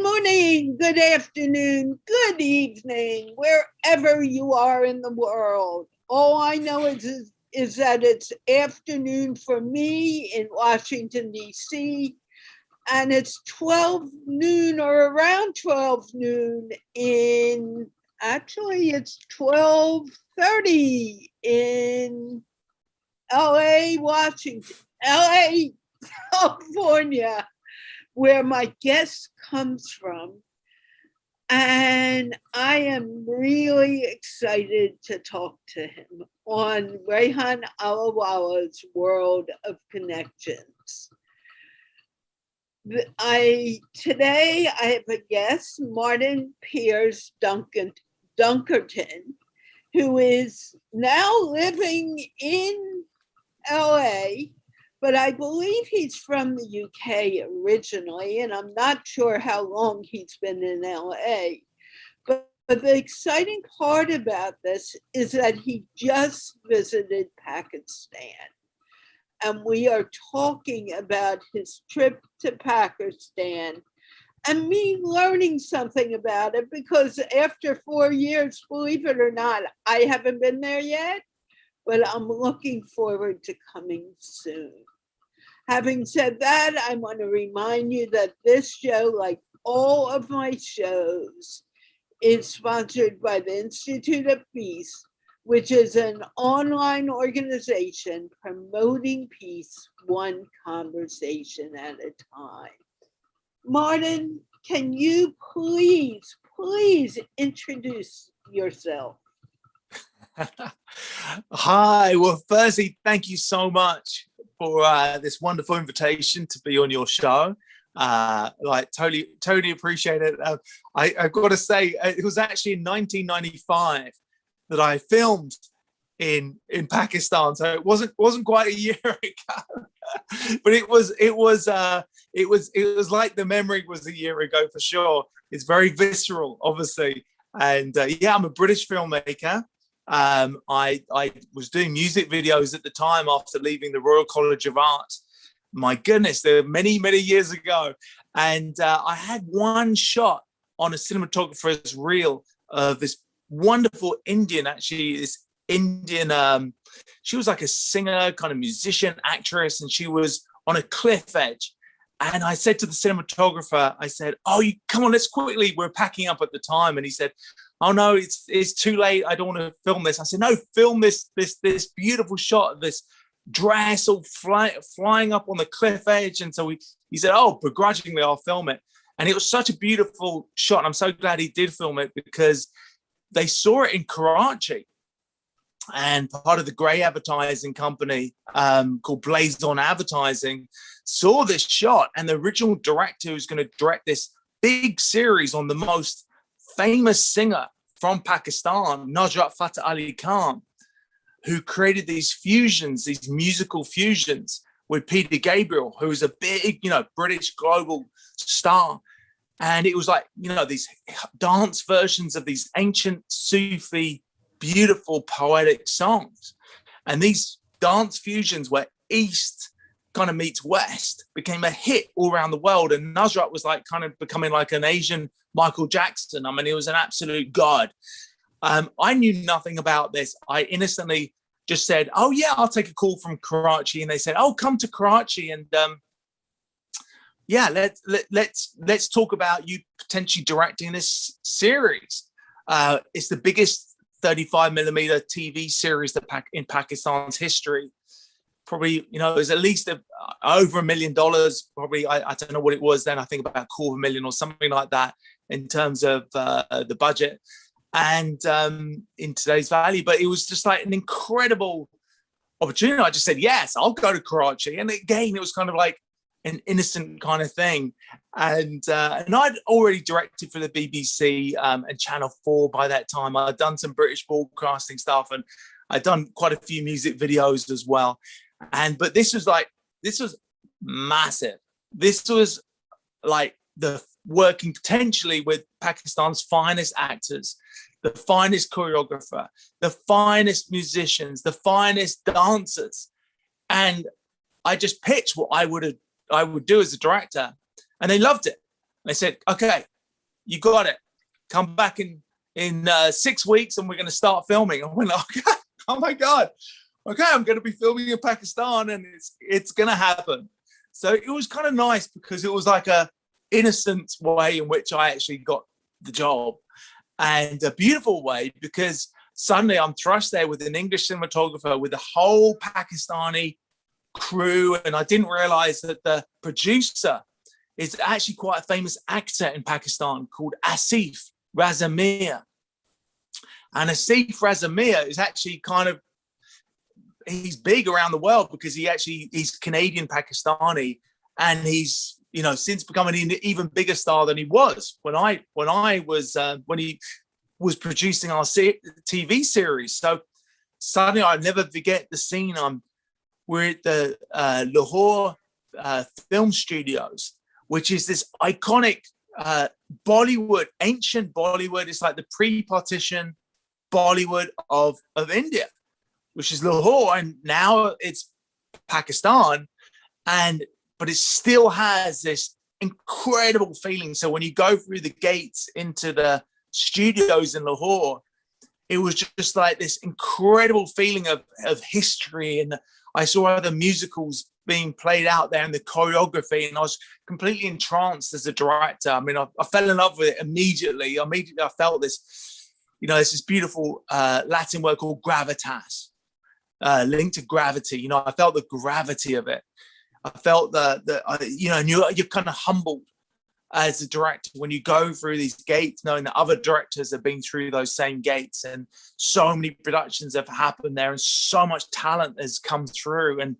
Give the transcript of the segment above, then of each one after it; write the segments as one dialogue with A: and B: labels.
A: morning, good afternoon, good evening, wherever you are in the world. All I know is that it's afternoon for me in Washington, D.C., and it's 12 noon or around 12 noon it's 12:30 in LA, California, where my guest comes from. And I am really excited to talk to him on Rehan Allahwala's World of Connections. Today I have a guest, Martin Piers Dunkerton, who is now living in LA, but I believe he's from the UK originally, and I'm not sure how long he's been in LA. But the exciting part about this is that he just visited Pakistan. And we are talking about his trip to Pakistan and me learning something about it, because after 4 years, believe it or not, I haven't been there yet, but I'm looking forward to coming soon. Having said that, I want to remind you that this show, like all of my shows, is sponsored by the Institute of Peace, which is an online organization promoting peace one conversation at a time. Martin, can you please introduce yourself?
B: Hi, well, firstly, thank you so much for this wonderful invitation to be on your show. Totally appreciate it. I've got to say, it was actually in 1995 that I filmed in Pakistan, so it wasn't quite a year ago, but it was like the memory was a year ago for sure. It's very visceral, obviously, and I'm a British filmmaker. I was doing music videos at the time after leaving the Royal College of Art. My goodness, they were many years ago, and I had one shot on a cinematographer's reel of this wonderful Indian, she was like a singer, kind of musician, actress, and she was on a cliff edge. And I said to the cinematographer, I said, come on, let's quickly, we're packing up at the time. And he said, oh no, it's too late, I don't want to film this. I said, no, film this beautiful shot of this dress all flying up on the cliff edge. And so he said, oh, begrudgingly, I'll film it. And it was such a beautiful shot. And I'm so glad he did film it, because they saw it in Karachi, and part of the grey advertising company called Blaze On Advertising saw this shot, and the original director who's going to direct this big series on the most famous singer from Pakistan, Nusrat Fateh Ali Khan, who created these musical fusions with Peter Gabriel, who was a big, British global star. And it was like, these dance versions of these ancient Sufi, beautiful, poetic songs. And these dance fusions where East kind of meets West became a hit all around the world. And Nusrat was like kind of becoming like an Asian Michael Jackson. I mean, he was an absolute god. I knew nothing about this. I innocently just said, oh yeah, I'll take a call from Karachi. And they said, oh, come to Karachi. And let's talk about you potentially directing this series. It's the biggest 35mm TV series in Pakistan's history. Probably, it was at least over $1 million. Probably, I don't know what it was then. I think about $250,000 or something like that in terms of the budget and in today's value. But it was just like an incredible opportunity. I just said, yes, I'll go to Karachi. And again, it was kind of like an innocent kind of thing. And I'd already directed for the BBC and Channel 4 by that time. I'd done some British broadcasting stuff, and I'd done quite a few music videos as well. But this was massive. This was like the working potentially with Pakistan's finest actors, the finest choreographer, the finest musicians, the finest dancers. And I just pitched what I would do as a director, and they loved it. They said, okay, you got it. Come back in 6 weeks and we're going to start filming. I went, okay, oh my God. Okay, I'm going to be filming in Pakistan and it's going to happen. So it was kind of nice because it was like a innocent way in which I actually got the job, and a beautiful way because suddenly I'm thrust there with an English cinematographer with a whole Pakistani crew. And I didn't realize that the producer is actually quite a famous actor in Pakistan called Asif Razamir. And Asif Razamir is actually he's big around the world because he's Canadian Pakistani, and he's, since becoming an even bigger star than he was when he was producing our TV series. So suddenly I'll never forget the scene. We're at the Lahore Film Studios, which is this iconic Bollywood, ancient Bollywood. It's like the pre-partition Bollywood of India, which is Lahore, and now it's Pakistan, but it still has this incredible feeling. So when you go through the gates into the studios in Lahore, it was just like this incredible feeling of history. And I saw other musicals being played out there and the choreography, and I was completely entranced as a director. I mean, I fell in love with it immediately. I felt this, there's this beautiful Latin word called gravitas, linked to gravity. I felt the gravity of it. I felt and you're kind of humbled as a director when you go through these gates, knowing that other directors have been through those same gates, and so many productions have happened there, and so much talent has come through. And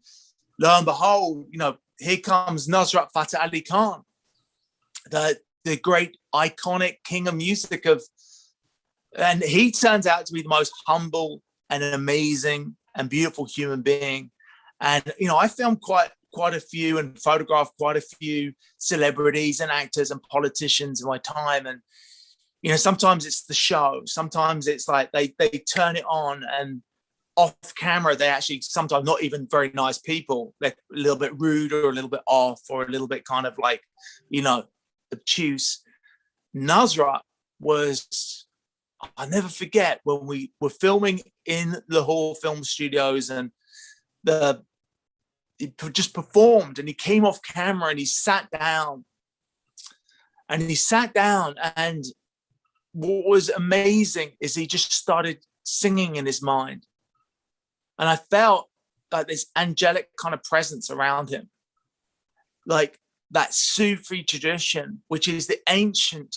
B: lo and behold, here comes Nusrat Fateh Ali Khan, the great iconic king of music and he turns out to be the most humble and an amazing and beautiful human being. And I filmed quite a few and photographed quite a few celebrities and actors and politicians in my time. And, sometimes it's the show. Sometimes it's like they turn it on, and off camera, they actually sometimes not even very nice people. They're a little bit rude or a little bit off or a little bit kind of like, obtuse. Nusrat was, I'll never forget when we were filming in Lahore Film Studios, and he just performed, and he came off camera and he sat down. And what was amazing is he just started singing in his mind. And I felt like this angelic kind of presence around him, like that Sufi tradition, which is the ancient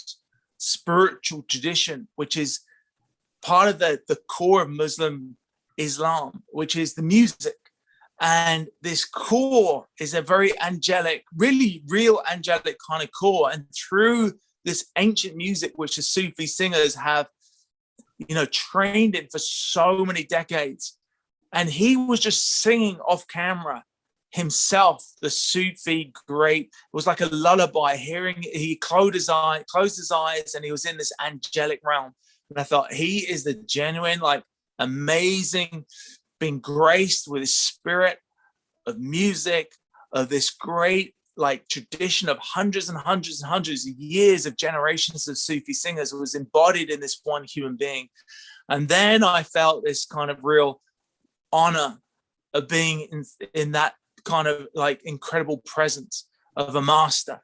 B: spiritual tradition, which is part of the core of Muslim Islam, which is the music. And this core is a very angelic, really real angelic kind of core. And through this ancient music, which the Sufi singers have, trained in for so many decades. And he was just singing off camera himself, the Sufi great. It was like a lullaby. He closed his eyes, and he was in this angelic realm. And I thought, he is the genuine, like, amazing, being graced with his spirit of music, of this great, like, tradition of hundreds and hundreds and hundreds of years of generations of Sufi singers. It was embodied in this one human being. And then I felt this kind of real honor of being in that kind of like incredible presence of a master.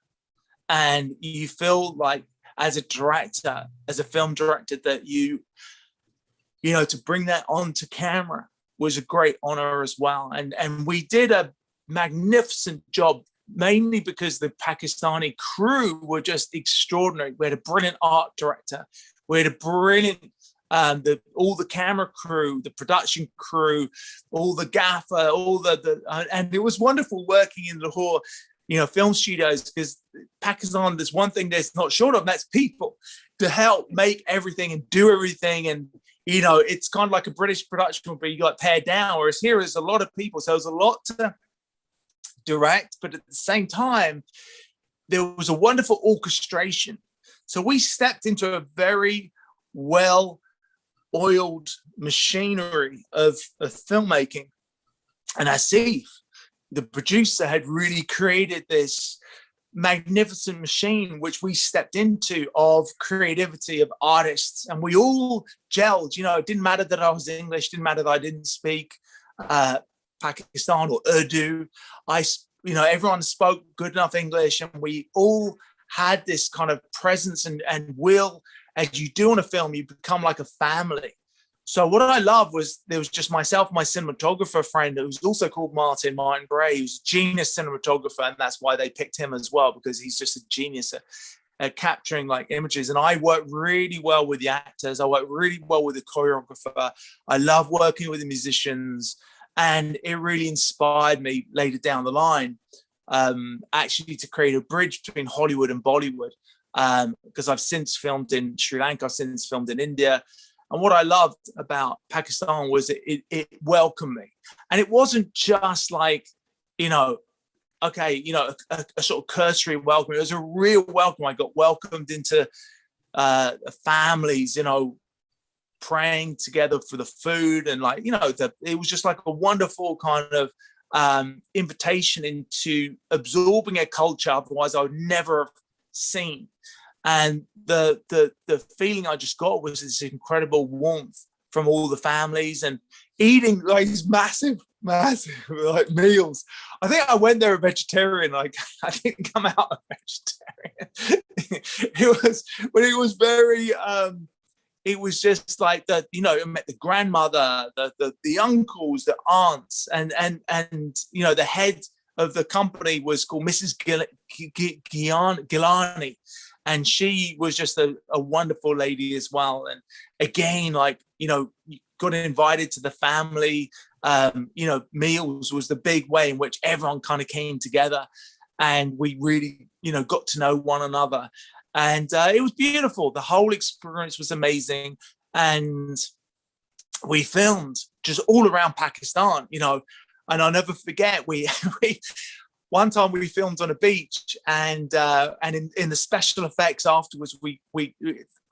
B: And you feel like, as a director, as a film director, that to bring that onto camera was a great honor as well. And we did a magnificent job, mainly because the Pakistani crew were just extraordinary. We had a brilliant art director. We had a brilliant, all the camera crew, the production crew, all the gaffer, and it was wonderful working in Lahore, film studios, because Pakistan, there's one thing that's not short of, that's people to help make everything and do everything. And, it's kind of like a British production where you got pared down, whereas here is a lot of people. So there's a lot to direct, but at the same time, there was a wonderful orchestration. So we stepped into a very well-oiled machinery of filmmaking. And Asif, the producer, had really created this magnificent machine which we stepped into of creativity, of artists, and we all gelled. You know, it didn't matter that I was English, didn't matter that I didn't speak Pakistan or Urdu. Everyone spoke good enough English, and we all had this kind of presence and will. As you do on a film, you become like a family. So what I loved was there was just myself, my cinematographer friend, who was also called Martin Bray, who's a genius cinematographer, and that's why they picked him as well, because he's just a genius at capturing like images. And I work really well with the actors. I work really well with the choreographer. I love working with the musicians, and it really inspired me later down the line, actually to create a bridge between Hollywood and Bollywood, because I've since filmed in Sri Lanka, I've since filmed in India. And what I loved about Pakistan was it welcomed me. And it wasn't just like, a sort of cursory welcome. It was a real welcome. I got welcomed into families, praying together for the food. And it was just like a wonderful kind of invitation into absorbing a culture otherwise I would never have seen. And the feeling I just got was this incredible warmth from all the families, and eating like these massive like meals. I think I went there a vegetarian. Like I didn't come out a vegetarian. It was very. It was just like I met the grandmother, the uncles, the aunts, and the head of the company was called Mrs. Gilani. And she was just a wonderful lady as well. And again, got invited to the family, meals was the big way in which everyone kind of came together, and we really, got to know one another. And it was beautiful. The whole experience was amazing. And we filmed just all around Pakistan, and I'll never forget, we one time we filmed on a beach, and in the special effects afterwards, we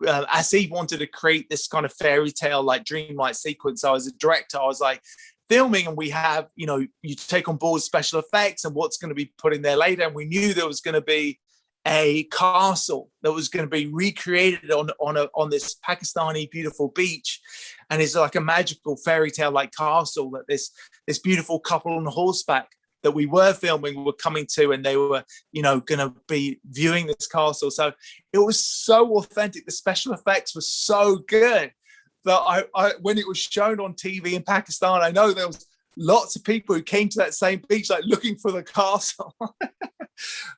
B: Asif wanted to create this kind of fairy tale, like dreamlike sequence. So as a director, I was like filming, and we have, you take on board special effects and what's going to be put in there later. And we knew there was going to be a castle that was going to be recreated on this Pakistani beautiful beach. And it's like a magical fairy tale like castle that this beautiful couple on horseback that we were filming were coming to, and they were, going to be viewing this castle. So it was so authentic. The special effects were so good that I when it was shown on TV in Pakistan, I know there was lots of people who came to that same beach, like looking for the castle.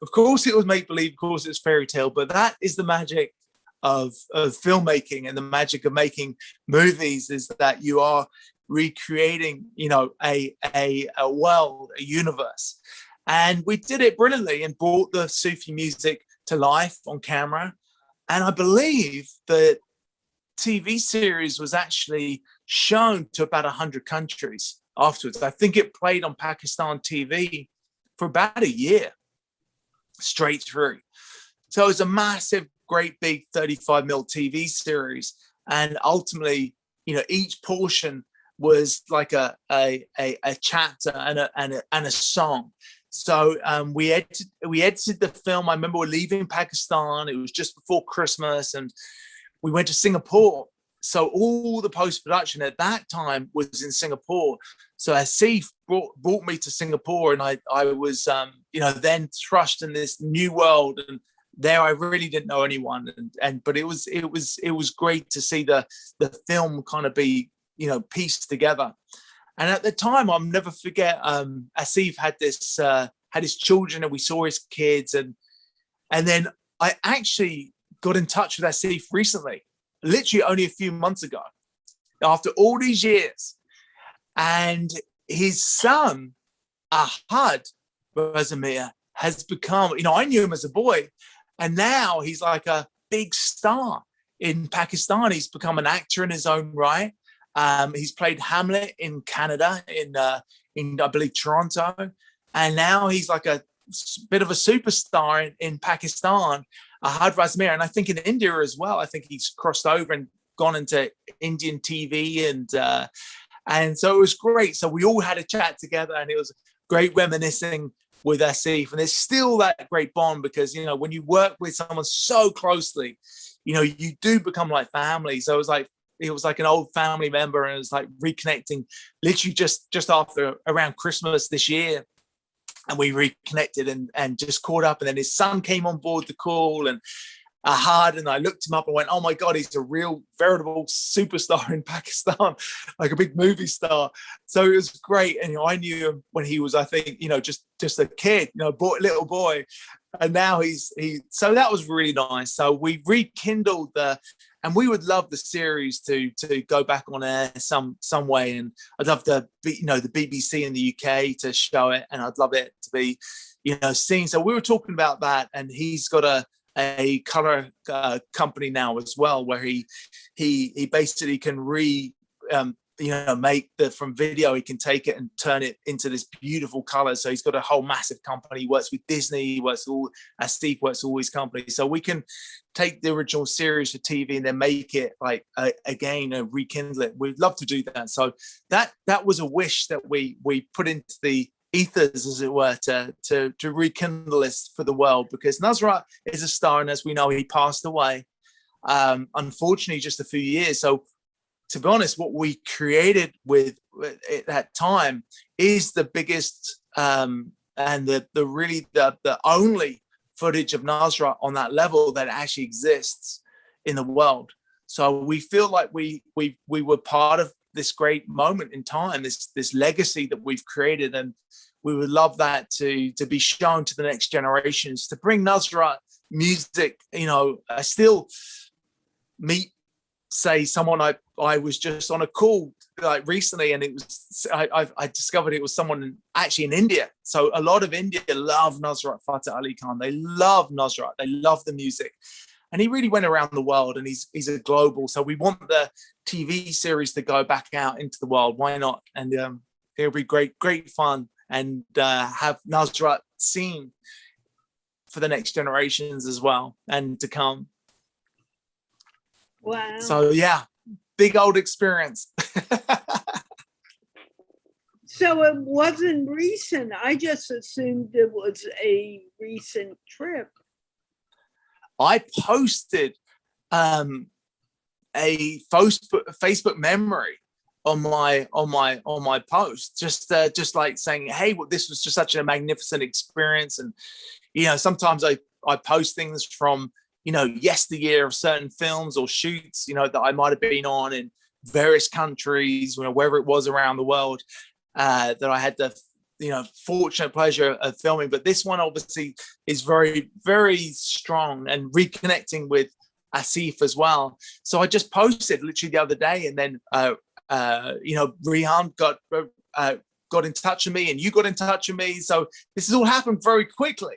B: Of course it was make-believe, of course it's fairy tale, but that is the magic of filmmaking, and the magic of making movies is that you are recreating, a world, a universe. And we did it brilliantly and brought the Sufi music to life on camera. And I believe the TV series was actually shown to about 100 countries afterwards. I think it played on Pakistan TV for about a year straight through. So it was a massive, great big 35mm TV series. And ultimately, each portion was like a chapter and a song. So we edited the film. I remember we're leaving Pakistan. It was just before Christmas, and we went to Singapore. So all the post-production at that time was in Singapore. So Asif brought me to Singapore, and I was then thrust in this new world, and there I really didn't know anyone, but it was great to see the film kind of be pieced together. And at the time, I'll never forget, Asif had his children, and we saw his kids, and then I actually got in touch with Asif recently, literally only a few months ago, after all these years. And his son, Ahad Razamir, has become, I knew him as a boy, and now he's like a big star in Pakistan. He's become an actor in his own right. He's played Hamlet in Canada, in I believe Toronto, and now he's like a bit of a superstar in Pakistan, Ahad Razmir, and I think in India as well. I think he's crossed over and gone into Indian TV, and so it was great. So we all had a chat together, and it was great reminiscing with Asif, and there's still that great bond because, you know, when you work with someone so closely, you know, you do become like family. So it was like an old family member, and it was like reconnecting literally just after around Christmas this year. And we reconnected and just caught up. And then his son came on board the call, and I looked him up and went, oh my God, he's a real veritable superstar in Pakistan, like a big movie star. So it was great. And, you know, I knew him when he was, I think, you know, just a kid, you know, little boy. And now so that was really nice. So we rekindled and we would love the series to go back on air some way. And I'd love the BBC in the UK to show it, and I'd love it to be, you know, seen. So we were talking about that, and he's got a color company now as well, where he basically can make from video, he can take it and turn it into this beautiful color. So he's got a whole massive company. He works with Disney, Steve works with all his companies. So we can take the original series for TV and then make it like again and rekindle it. We'd love to do that. So that was a wish that we put into the ethers, as it were, to rekindle this for the world, because Nusrat is a star, and as we know, he passed away unfortunately just a few years. So to be honest, what we created with at that time is the biggest and the only footage of Nusrat on that level that actually exists in the world. So we feel like we were part of this great moment in time, this legacy that we've created, and we would love that to be shown to the next generations, to bring Nusrat music. You know, I still meet, say, someone I was just on a call like recently, and it was I discovered it was someone actually in India. So a lot of India love Nusrat Fateh Ali Khan. They love Nusrat. They love the music. And he really went around the world, and he's a global. So we want the TV series to go back out into the world. Why not? And it'll be great fun, and have Nusrat seen for the next generations as well and to come.
A: Wow.
B: So yeah, big old experience.
A: So it wasn't recent. I just assumed it was a recent trip.
B: I posted a Facebook memory on my post, just like saying, hey, well, this was just such a magnificent experience. And you know, sometimes I post things from, you know, yesteryear of certain films or shoots, you know, that I might have been on in various countries, you know, wherever it was around the world, that I had the, you know, fortunate pleasure of filming. But this one obviously is very, very strong and reconnecting with Asif as well. So I just posted literally the other day, and then you know, Rehan got in touch with me, and you got in touch with me. So this has all happened very quickly,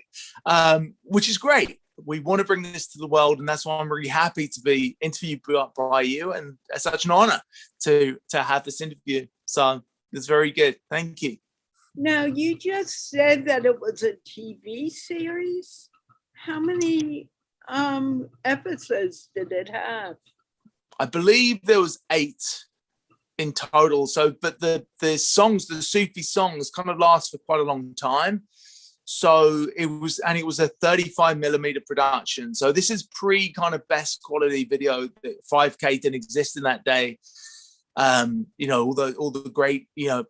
B: which is great. We want to bring this to the world, and that's why I'm really happy to be interviewed by you, and it's such an honor to have this interview. So it's very good. Thank you.
A: Now, you just said that it was a TV series. How many episodes did it have?
B: I believe there was 8 in total. So, but the songs, the Sufi songs, kind of last for quite a long time. So it was a 35mm production. So this is pre kind of best quality video. That 5K didn't exist in that day. You know, all the great, you know,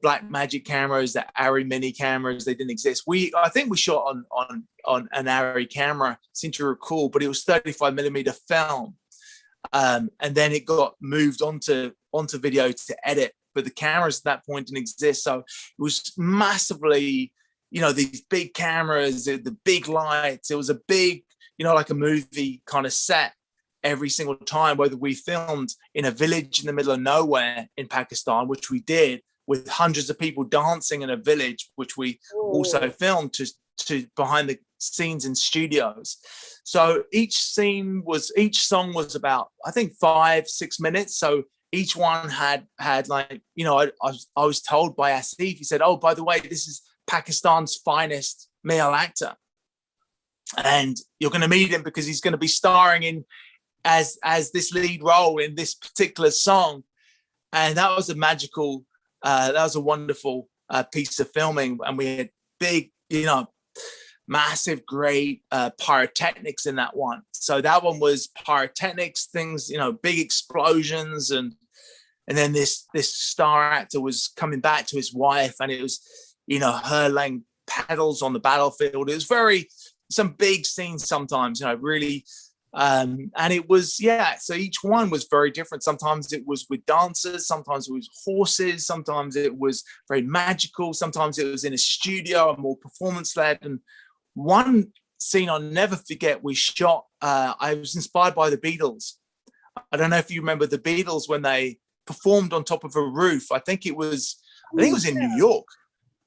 B: Black Magic cameras, the Arri mini cameras, they didn't exist. I think we shot on an Arri camera, seem to recall, but it was 35mm film. And then it got moved onto video to edit, but the cameras at that point didn't exist. So it was massively, you know, these big cameras, the big lights. It was a big, you know, like a movie kind of set every single time, whether we filmed in a village in the middle of nowhere in Pakistan, which we did, with hundreds of people dancing in a village, which we also filmed to behind the scenes in studios. So each song was about, I think, 5-6 minutes. So each one had like, you know, I was told by Asif, he said, oh, by the way, this is Pakistan's finest male actor, and you're going to meet him because he's going to be starring in as this lead role in this particular song. And that was a magical, that was a wonderful piece of filming. And we had big, massive, great pyrotechnics in that one. So that one was pyrotechnics, things, big explosions, and then this star actor was coming back to his wife, and it was, her laying petals on the battlefield. It was some big scenes sometimes, really. And it was, so each one was very different. Sometimes it was with dancers, sometimes it was horses, sometimes it was very magical, sometimes it was in a studio and more performance-led. And one scene I'll never forget, we shot, I was inspired by the Beatles. I don't know if you remember the Beatles when they performed on top of a roof. I think it was in New York.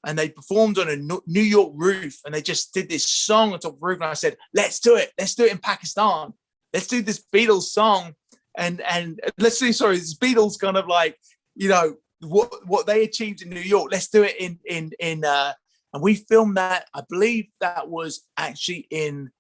B: And they performed on a New York roof, and they just did this song on top of the roof. And I said, let's do it. Let's do it in Pakistan. Let's do this Beatles song. And let's do, this Beatles kind of like, what they achieved in New York. Let's do it in and we filmed that. I believe that was in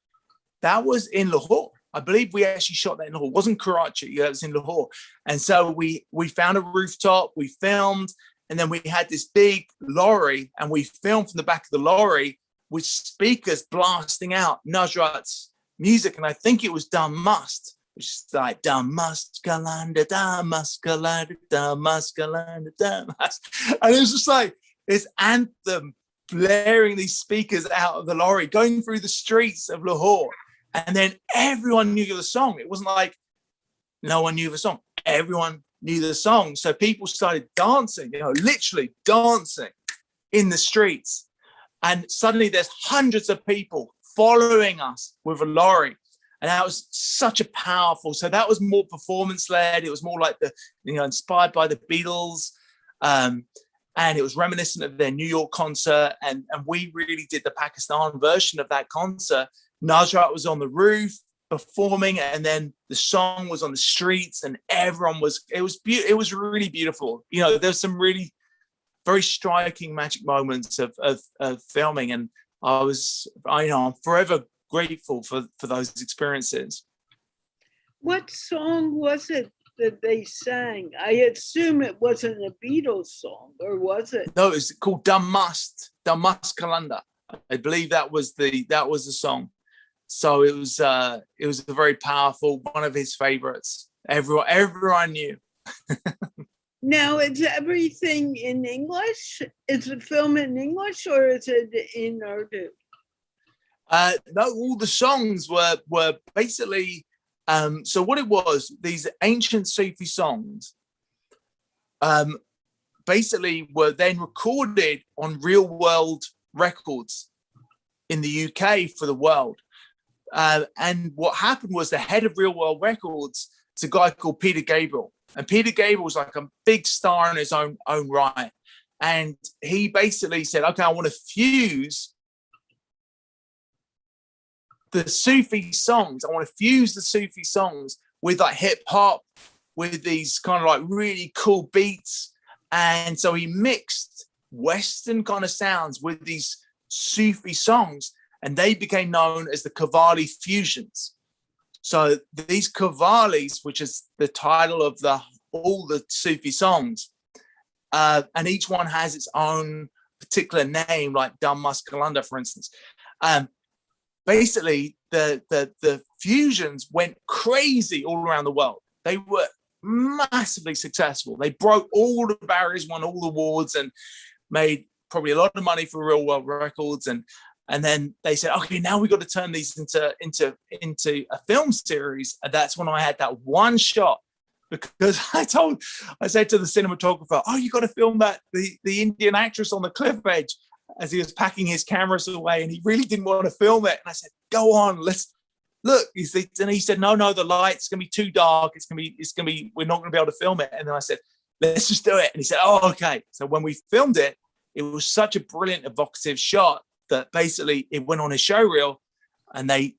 B: Lahore. I believe we actually shot that in Lahore. It wasn't Karachi. It was in Lahore. And so we found a rooftop, we filmed. And then we had this big lorry, and we filmed from the back of the lorry with speakers blasting out Nusrat's music. And I think it was Dum Must, which is like Dum Must Kalanda, Dum Must Kalanda, Dum Must Kalanda, Dum Must. And it was just like this anthem blaring these speakers out of the lorry, going through the streets of Lahore. And then everyone knew the song. It wasn't like no one knew the song. Everyone knew the song. So people started dancing, literally dancing in the streets. And suddenly there's hundreds of people following us with a lorry. And that was such a powerful, so that was more performance led. It was more like inspired by the Beatles. And it was reminiscent of their New York concert. And we really did the Pakistan version of that concert. Nusrat was on the roof performing, and then the song was on the streets, and everyone was, it was really beautiful. There's some really very striking magic moments of filming, and I'm forever grateful for those experiences.
A: What song was it that they sang? I assume it wasn't a Beatles song, or was it?
B: No, it's called Dum Must Kalanda. I believe that was the song. So it was a very powerful, one of his favorites. Everyone knew.
A: Now, is everything in English? Is the film in English, or is it in Urdu?
B: No, all the songs were basically, so what it was, these ancient Sufi songs basically were then recorded on real world records in the UK for the world. And what happened was the head of Real World Records is a guy called Peter Gabriel. And Peter Gabriel was like a big star in his own right. And he basically said, okay, I want to fuse the Sufi songs. I want to fuse the Sufi songs with like hip hop, with these kind of like really cool beats. And so he mixed Western kind of sounds with these Sufi songs, and they became known as the Qawwali fusions. So these Qawwalis, which is the title of all the Sufi songs, and each one has its own particular name, like Dum Must Kalanda, for instance. Basically, the fusions went crazy all around the world. They were massively successful. They broke all the barriers, won all the awards, and made probably a lot of money for Real World Records. And then they said, okay, now we've got to turn these into a film series. And that's when I had that one shot, because I said to the cinematographer, oh, you got to film that, the Indian actress on the cliff edge, as he was packing his cameras away, and he really didn't want to film it. And I said, go on, let's look. And he said, no, the light's going to be too dark. It's going to be, we're not going to be able to film it. And then I said, let's just do it. And he said, oh, okay. So when we filmed it, it was such a brilliant, evocative shot that basically it went on a show reel, and they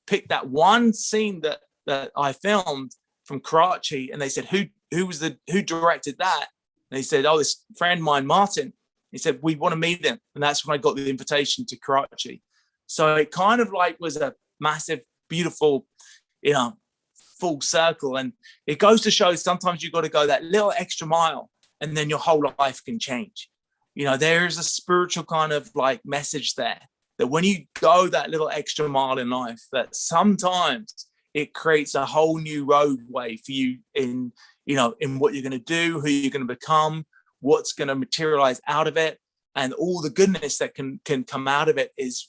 B: picked that one scene that I filmed from Karachi, and they said, who directed that? And they said, oh, this friend of mine, Martin. He said, we want to meet him. And that's when I got the invitation to Karachi. So it kind of like was a massive, beautiful, full circle. And it goes to show sometimes you've got to go that little extra mile, and then your whole life can change. there is a spiritual kind of like message there, that when you go that little extra mile in life, that sometimes it creates a whole new roadway for you in what you're going to do, who you're going to become, what's going to materialize out of it. And all the goodness that can come out of it is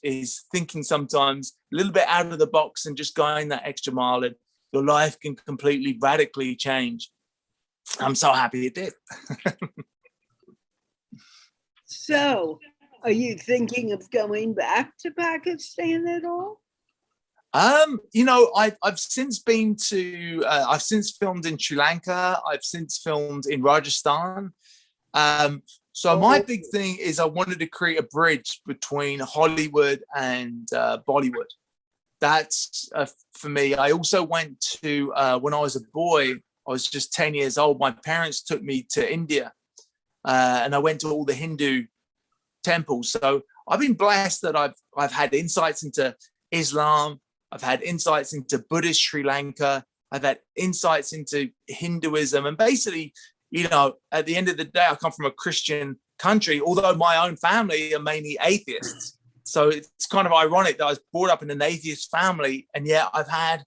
B: thinking sometimes a little bit out of the box and just going that extra mile, and your life can completely radically change. I'm so happy it did.
A: So, are you thinking of going back to Pakistan at all?
B: I've since been to, I've since filmed in Sri Lanka. I've since filmed in Rajasthan. So my big thing is I wanted to create a bridge between Hollywood and Bollywood. That's for me. I also went to, when I was a boy, I was just 10 years old. My parents took me to India, and I went to all the Hindu temples. So I've been blessed that I've had insights into Islam. I've had insights into Buddhist Sri Lanka. I've had insights into Hinduism. And basically, at the end of the day, I come from a Christian country, although my own family are mainly atheists. So it's kind of ironic that I was brought up in an atheist family, and yet I've had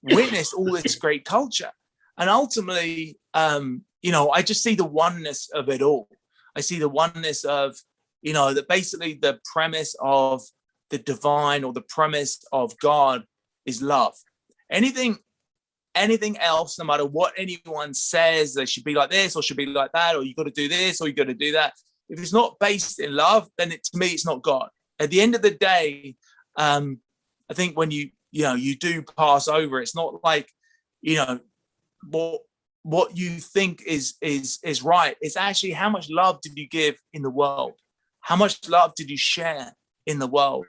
B: witnessed all this great culture. And ultimately, I just see the oneness of it all. I see the oneness of, that basically the premise of the divine, or the premise of God, is love. Anything else, no matter what anyone says, they should be like this or should be like that, or you got to do this or you got to do that, if it's not based in love, then to me it's not God. At the end of the day, I think when you do pass over, it's not like what you think is right. It's actually how much love did you give in the world, how much love did you share in the world,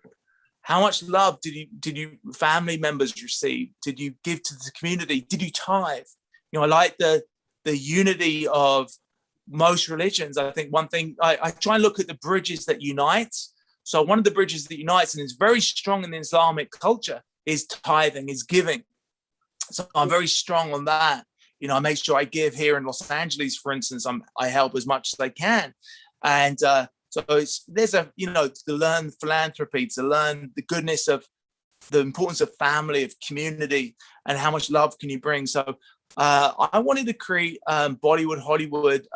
B: how much love did you family members receive? Did you give to the community? Did you tithe? I like the unity of most religions. I think one thing, I try and look at the bridges that unite. So one of the bridges that unites, and is very strong in the Islamic culture, is tithing, is giving. So I'm very strong on that. I make sure I give here in Los Angeles, for instance. I help as much as I can. And so there's to learn philanthropy, to learn the goodness of the importance of family, of community, and how much love can you bring. So I wanted to create Bollywood, Hollywood,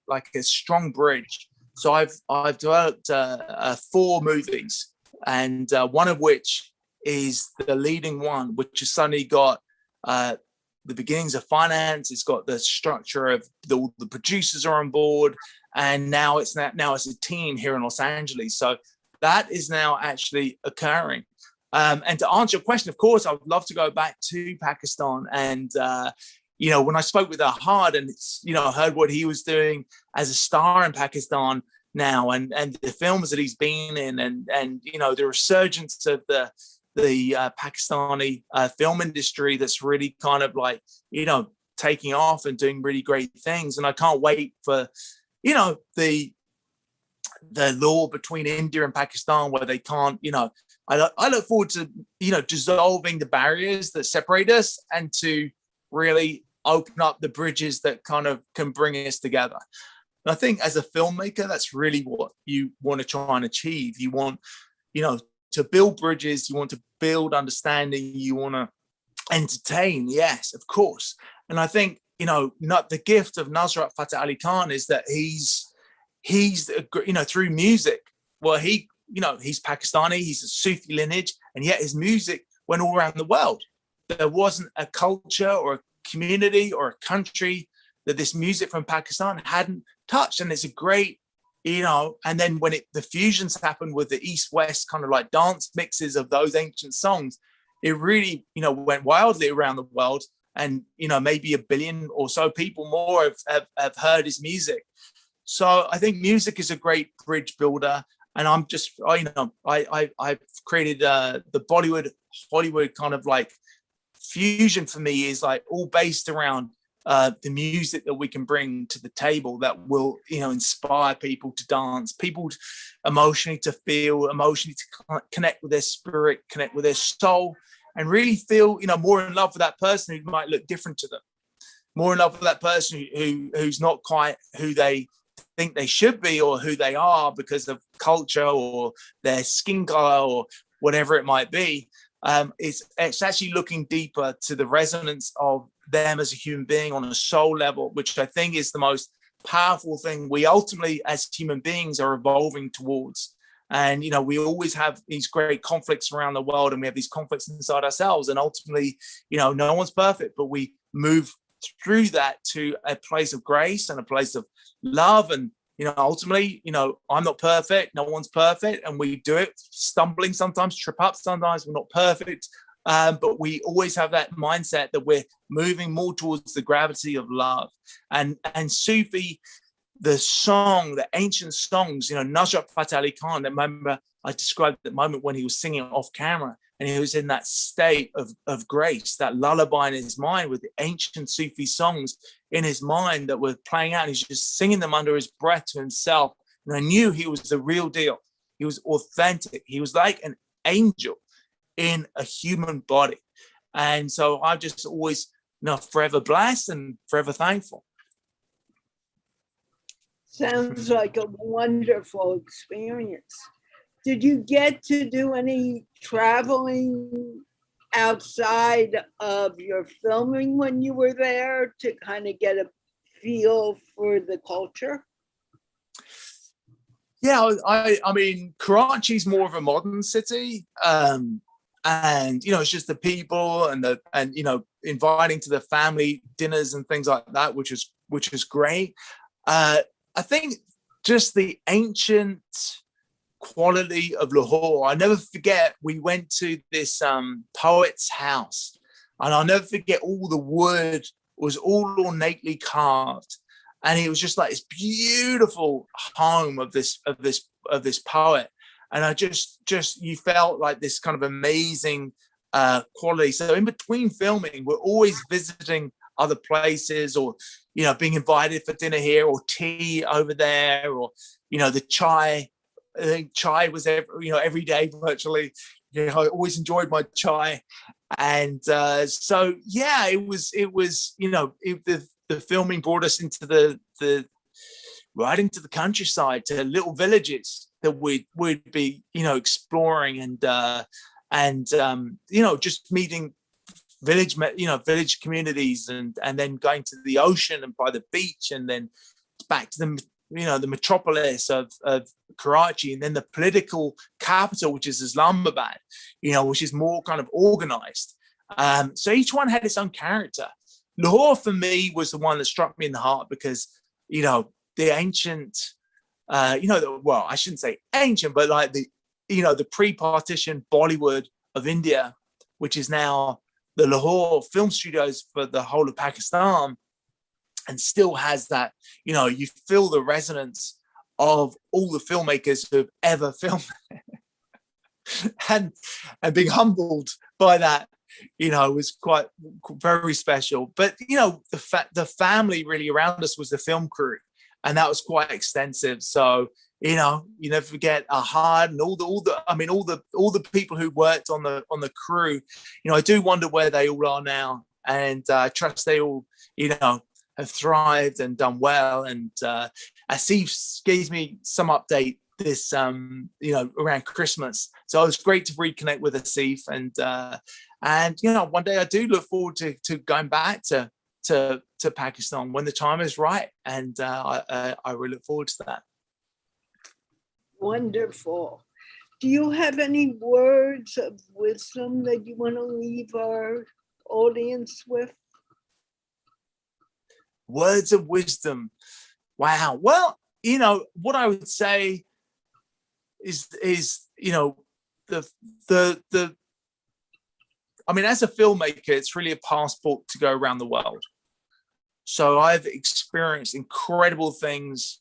B: like a strong bridge. So I've developed 4 movies, and one of which is the leading one, which has suddenly got the beginnings of finance. It's got the structure of all the producers are on board, and now it's a team here in Los Angeles. So that is now actually occurring. And to answer your question, of course, I would love to go back to Pakistan. And when I spoke with Ahad and heard what he was doing as a star in Pakistan now, and the films that he's been in, and the resurgence of the Pakistani film industry that's really kind of like taking off and doing really great things. And I can't wait for the law between India and Pakistan, where they can't I look forward to dissolving the barriers that separate us, and to really open up the bridges that kind of can bring us together. And I think as a filmmaker, that's really what you want to try and achieve. You want to build bridges, you want to build understanding, you want to entertain, yes, of course. And I think not the gift of Nusrat Fateh Ali Khan is that he's through music, well, he's Pakistani, he's a Sufi lineage, and yet his music went all around the world. There wasn't a culture or a community or a country that this music from Pakistan hadn't touched. And it's a great and then when the fusions happened with the East-West kind of like dance mixes of those ancient songs, it really, went wildly around the world. And, maybe 1 billion or so people more have heard his music. So I think music is a great bridge builder. And I'm just, I've created the Bollywood, Hollywood kind of like fusion for me is like all based around the music that we can bring to the table that will, inspire people to dance, people emotionally to feel, emotionally to connect with their spirit, connect with their soul, and really feel, more in love with that person who might look different to them, more in love with that person who's not quite who they think they should be or who they are because of culture or their skin color or whatever it might be. It's actually looking deeper to the resonance of them as a human being on a soul level, which I think is the most powerful thing we ultimately as human beings are evolving towards. And, we always have these great conflicts around the world, and we have these conflicts inside ourselves. And ultimately, no one's perfect, but we move through that to a place of grace and a place of love. And, ultimately, I'm not perfect. No one's perfect. And we do it stumbling sometimes, trip up sometimes. We're not perfect. But we always have that mindset that we're moving more towards the gravity of love. And Sufi, the ancient songs, Nusrat Fateh Ali Khan, remember I described the moment when he was singing off camera and he was in that state of grace, that lullaby in his mind with the ancient Sufi songs in his mind that were playing out. And he's just singing them under his breath to himself. And I knew he was the real deal. He was authentic. He was like an angel in a human body. And so I just always, forever blessed and forever thankful.
A: Sounds like a wonderful experience. Did you get to do any traveling outside of your filming when you were there to kind of get a feel for the culture?
B: Yeah, I mean, Karachi's more of a modern city. And it's just the people and inviting to the family dinners and things like that, which is great. I think just the ancient quality of Lahore. I never forget, we went to this poet's house, and I'll never forget, all the wood was all ornately carved, and it was just like this beautiful home of this poet. And I just you felt like this kind of amazing quality. So in between filming, we're always visiting other places, or being invited for dinner here or tea over there, or the chai. I think chai was every day virtually. I always enjoyed my chai. And so yeah, it was the filming brought us into the right into the countryside, to little villages that we'd be exploring, and just meeting village communities, and then going to the ocean and by the beach, and then back to the metropolis of Karachi, and then the political capital, which is Islamabad, which is more kind of organized. So each one had its own character. Lahore for me was the one that struck me in the heart because, the ancient, well, I shouldn't say ancient, but like the pre-partition Bollywood of India, which is now the Lahore film studios for the whole of Pakistan, and still has that, you feel the resonance of all the filmmakers who have ever filmed and being humbled by that, was quite very special. But, the family really around us was the film crew, and that was quite extensive. So, you never forget Ahad and all the people who worked on the crew. I do wonder where they all are now, and I trust they all, have thrived and done well. And Asif gave me some update this, around Christmas. So it was great to reconnect with Asif, and one day I do look forward to going back to Pakistan when the time is right, and I really look forward to that.
A: Wonderful. Do you have any words of wisdom that you want to leave our audience with?
B: Words of wisdom. Wow. Well, what I would say is I mean, as a filmmaker, it's really a passport to go around the world. So I've experienced incredible things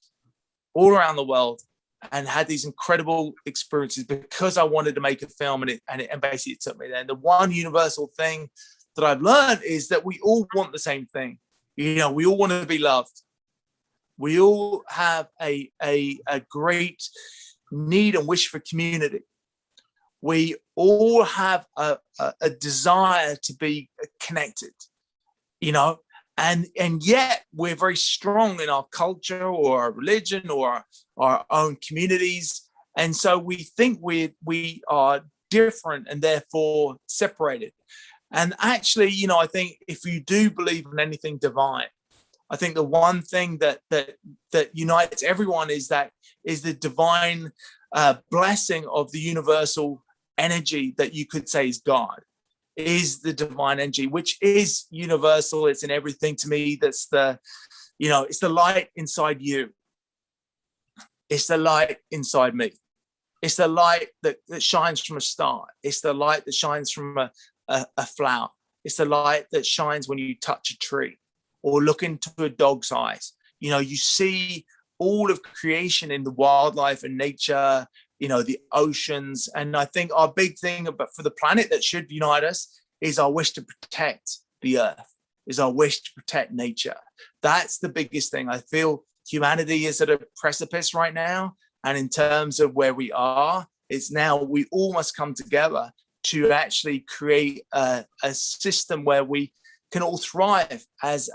B: all around the world, and had these incredible experiences because I wanted to make a film, and basically it took me there. And the one universal thing that I've learned is that we all want the same thing. We all want to be loved. We all have a great need and wish for community. We all have a desire to be connected, And yet we're very strong in our culture or our religion or our own communities. And so we think we are different and therefore separated. And actually, you know, I think if you do believe in anything divine, I think the one thing that unites everyone is the divine blessing of the universal energy that you could say is God, is the divine energy, which is universal. It's in everything to me. That's it's the light inside you. It's the light inside me. It's the light that shines from a star. It's the light that shines from a flower. It's the light that shines when you touch a tree or look into a dog's eyes. You know, you see all of creation in the wildlife and nature, you know, the oceans. And I think our big thing for the planet that should unite us is our wish to protect the earth, is our wish to protect nature. That's the biggest thing. I feel humanity is at a precipice right now. And in terms of where we are, it's now we all must come together to actually create a system where we can all thrive as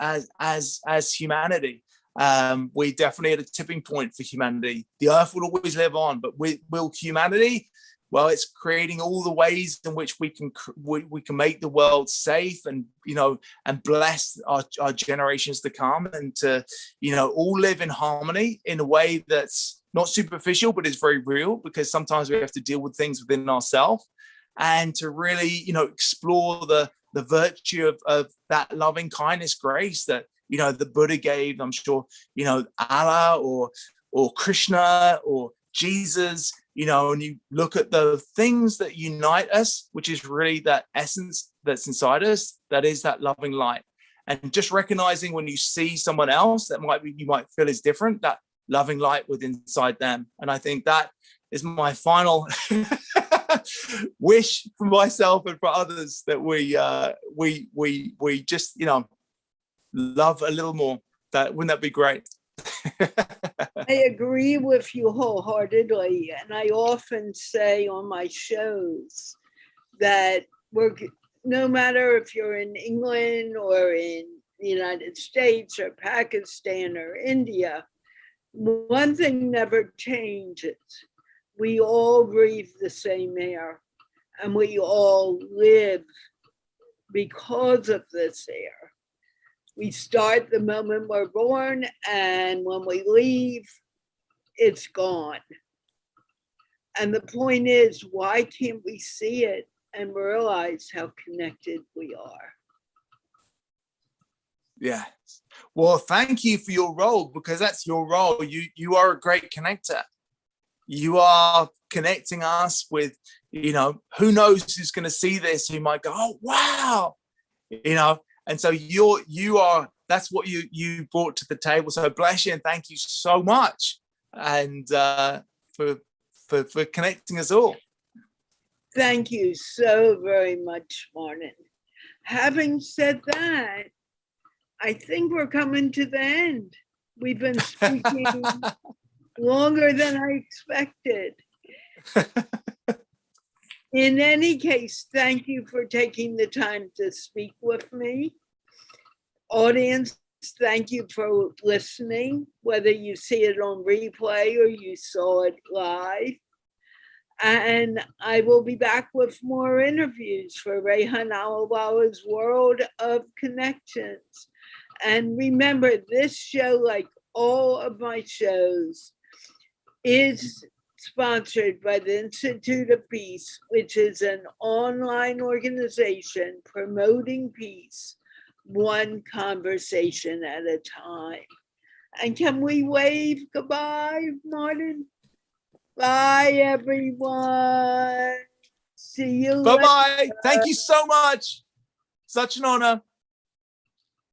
B: humanity. We're definitely at a tipping point for humanity. The earth will always live on, but will humanity? Well, it's creating all the ways in which we can make the world safe and, you know, and bless our generations to come, and to, you know, all live in harmony in a way that's not superficial, but is very real, because sometimes we have to deal with things within ourselves, and to really, you know, explore the virtue of that loving kindness, grace that, you know, the Buddha gave. I'm sure, you know, Allah or Krishna or Jesus, you know, and you look at the things that unite us, which is really that essence that's inside us, that is that loving light. And just recognizing when you see someone else that you might feel is different, that loving light within inside them. And I think that is my final wish for myself and for others, that we just, you know, love a little more. Wouldn't that be great?
A: I agree with you wholeheartedly. And I often say on my shows that no matter if you're in England or in the United States or Pakistan or India, one thing never changes. We all breathe the same air, and we all live because of this air. We start the moment we're born, and when we leave, it's gone. And the point is, why can't we see it and realize how connected we are?
B: Yeah. Well, thank you for your role, because that's your role. You are a great connector. You are connecting us with, you know, who knows who's going to see this, who might go, oh, wow, you know. And so you are, that's what you brought to the table. So bless you and thank you so much, and for connecting us all.
A: Thank you so very much, Martin. Having said that, I think we're coming to the end. We've been speaking longer than I expected. In any case, thank you for taking the time to speak with me. Audience, thank you for listening, whether you see it on replay or you saw it live. And I will be back with more interviews for Rehan Allahwala's World of Connections. And remember, this show, like all of my shows, is sponsored by the Institute of Peace, which is an online organization promoting peace, one conversation at a time. And can we wave goodbye, Martin? Bye, everyone. See you
B: Bye-bye.
A: later.
B: Thank you so much. Such an honor.